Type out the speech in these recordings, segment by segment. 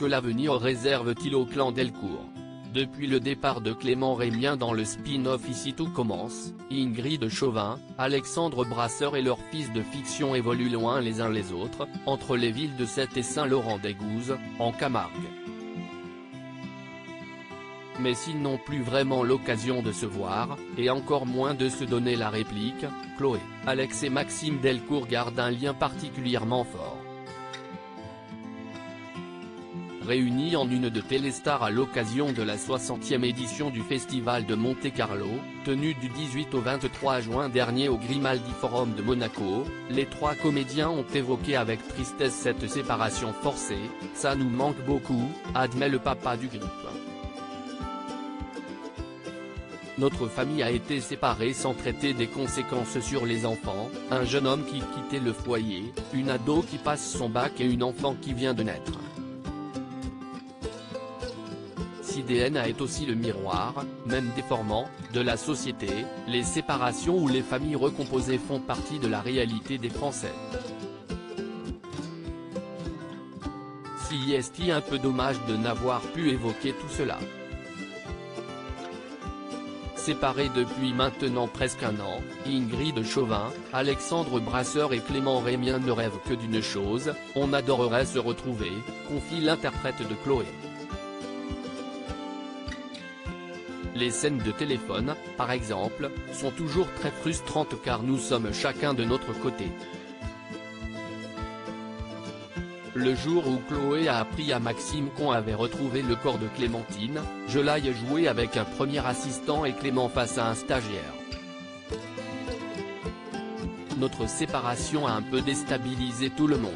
que l'avenir réserve-t-il au clan Delcourt? Depuis le départ de Clément Rémien dans le spin-off Ici tout commence, Ingrid Chauvin, Alexandre Brasseur et leurs fils de fiction évoluent loin les uns les autres, entre les villes de Sète et Saint-Laurent-des-Gouzes, en Camargue. Mais s'ils n'ont plus vraiment l'occasion de se voir, et encore moins de se donner la réplique, Chloé, Alex et Maxime Delcourt gardent un lien particulièrement fort. Réunis en une de Téléstar à l'occasion de la 60e édition du Festival de Monte-Carlo, tenu du 18 au 23 juin dernier au Grimaldi Forum de Monaco, les trois comédiens ont évoqué avec tristesse cette séparation forcée. « Ça nous manque beaucoup », admet le papa du groupe. Notre famille a été séparée sans traiter des conséquences sur les enfants, un jeune homme qui quittait le foyer, une ado qui passe son bac et une enfant qui vient de naître. Si DNA est aussi le miroir, même déformant, de la société, les séparations ou les familles recomposées font partie de la réalité des Français. Si est-il un peu dommage de n'avoir pu évoquer tout cela. Séparés depuis maintenant presque un an, Ingrid Chauvin, Alexandre Brasseur et Clément Rémien ne rêvent que d'une chose, on adorerait se retrouver, confie l'interprète de Chloé. Les scènes de téléphone, par exemple, sont toujours très frustrantes car nous sommes chacun de notre côté. Le jour où Chloé a appris à Maxime qu'on avait retrouvé le corps de Clémentine, je l'ai joué avec un premier assistant et Clément face à un stagiaire. Notre séparation a un peu déstabilisé tout le monde.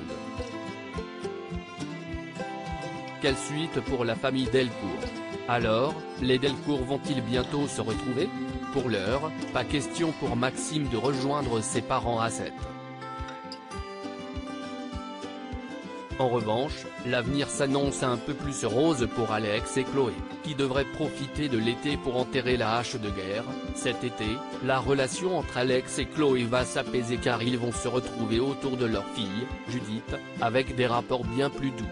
Quelle suite pour la famille Delcourt? Alors, les Delcourt vont-ils bientôt se retrouver? Pour l'heure, pas question pour Maxime de rejoindre ses parents à Sète. En revanche, l'avenir s'annonce un peu plus rose pour Alex et Chloé, qui devraient profiter de l'été pour enterrer la hache de guerre. Cet été, la relation entre Alex et Chloé va s'apaiser car ils vont se retrouver autour de leur fille, Judith, avec des rapports bien plus doux.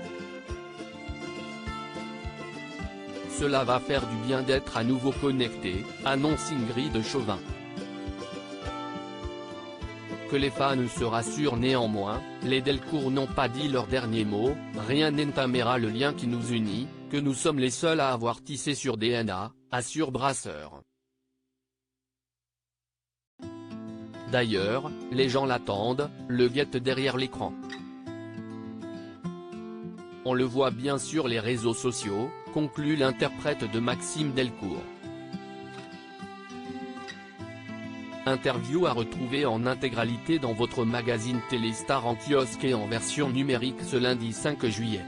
Cela va faire du bien d'être à nouveau connectés, annonce Ingrid Chauvin. Que les fans se rassurent néanmoins, les Delcourt n'ont pas dit leur dernier mot, rien n'entamera le lien qui nous unit, que nous sommes les seuls à avoir tissé sur DNA, assure Brasseur. D'ailleurs, les gens l'attendent, le guettent derrière l'écran. On le voit bien sur les réseaux sociaux, conclut l'interprète de Maxime Delcourt. Interview à retrouver en intégralité dans votre magazine Téléstar en kiosque et en version numérique ce lundi 5 juillet.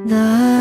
나